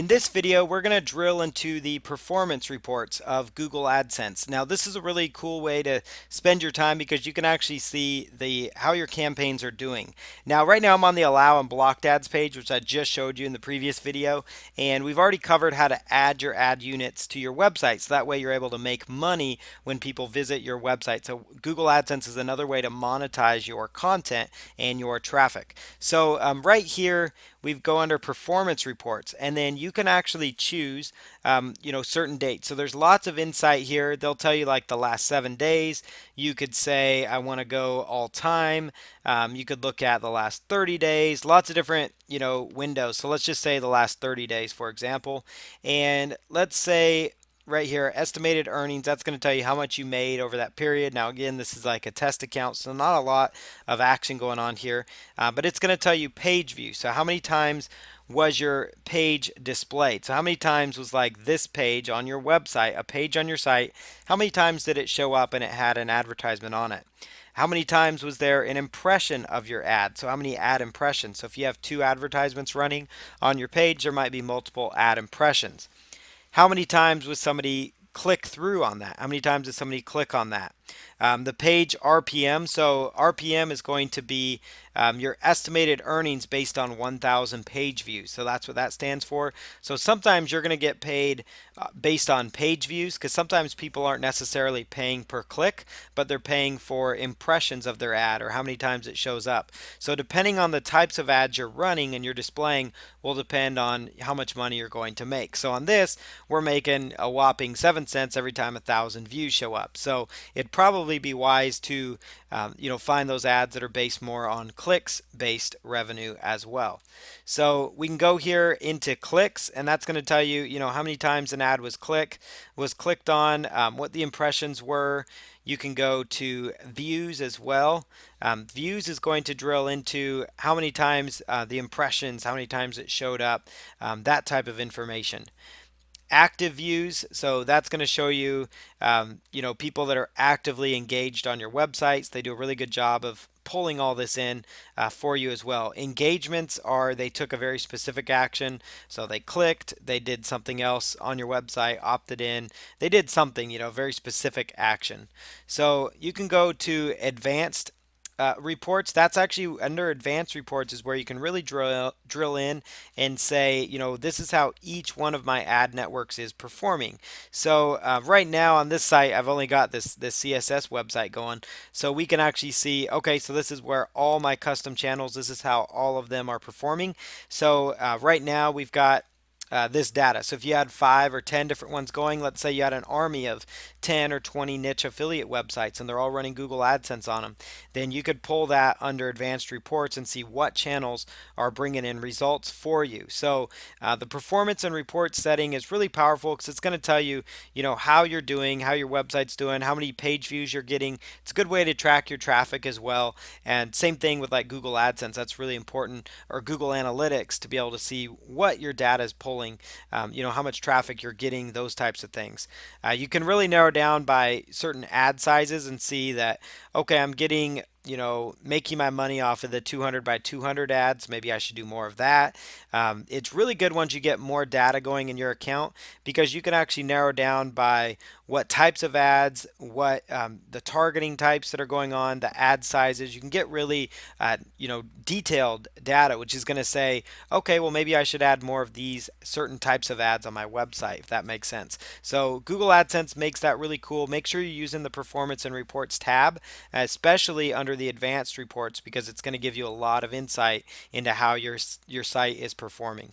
In this video, we're going to drill into the performance reports of Google AdSense. Now, this is a really cool way to spend your time because you can actually see how your campaigns are doing. Now, right now I'm on the Allow and Blocked Ads page, which I just showed you in the previous video, and we've already covered how to add your ad units to your website, so that way you're able to make money when people visit your website. So Google AdSense is another way to monetize your content and your traffic. So right here, we go under performance reports, and then you can actually choose certain dates. So there's lots of insight here. They'll tell you like the last 7 days. You could say I want to go all time. You could look at the last 30 days, lots of different windows. So let's just say the last 30 days, for example, and let's say right here, estimated earnings, that's going to tell you how much you made over that period. Now, again, this is like a test account, so not a lot of action going on here, but it's going to tell you page views. So how many times was your page displayed? So how many times was like this page on your website, a page on your site, how many times did it show up and it had an advertisement on it? How many times was there an impression of your ad? So how many ad impressions? So if you have 2 advertisements running on your page, there might be multiple ad impressions. How many times was somebody click through on that? How many times did somebody click on that? The page RPM. So RPM is going to be your estimated earnings based on 1,000 page views. So that's what that stands for. So sometimes you're going to get paid based on page views, because sometimes people aren't necessarily paying per click, but they're paying for impressions of their ad or how many times it shows up. So depending on the types of ads you're running and you're displaying will depend on how much money you're going to make. So on this, we're making a whopping 7 cents every time 1,000 views show up. So it'd probably be wise to find those ads that are based more on clicks based revenue as well. So we can go here into clicks, and that's going to tell you how many times an ad was clicked on, what the impressions were. You can go to views as well. Views is going to drill into how many times the impressions, how many times it showed up, that type of information. Active views, so that's going to show you people that are actively engaged on your websites. They do a really good job of pulling all this in for you as well. Engagements are they took a very specific action, so they clicked, they did something else on your website, opted in, they did something, very specific action. So you can go to advanced reports. That's actually under advanced reports is where you can really drill in and say, this is how each one of my ad networks is performing. So right now on this site, I've only got this CSS website going, so we can actually see, okay, so this is where all my custom channels, this is how all of them are performing. So right now we've got this data. So if you had 5 or 10 different ones going, let's say you had an army of 10 or 20 niche affiliate websites and they're all running Google AdSense on them, then you could pull that under advanced reports and see what channels are bringing in results for you. So the performance and report setting is really powerful because it's going to tell you, how you're doing, how your website's doing, how many page views you're getting. It's a good way to track your traffic as well. And same thing with like Google AdSense. That's really important, or Google Analytics, to be able to see what your data is pulling, how much traffic you're getting, those types of things. You can really narrow down by certain ad sizes and see that, okay, I'm getting making my money off of the 200 by 200 ads. Maybe I should do more of that. It's really good once you get more data going in your account, because you can actually narrow down by what types of ads, what the targeting types that are going on, the ad sizes. You can get really detailed data, which is going to say, okay, well, maybe I should add more of these certain types of ads on my website, if that makes sense. So Google AdSense makes that really cool. Make sure you're using the performance and reports tab, especially under the advanced reports, because it's going to give you a lot of insight into how your site is performing.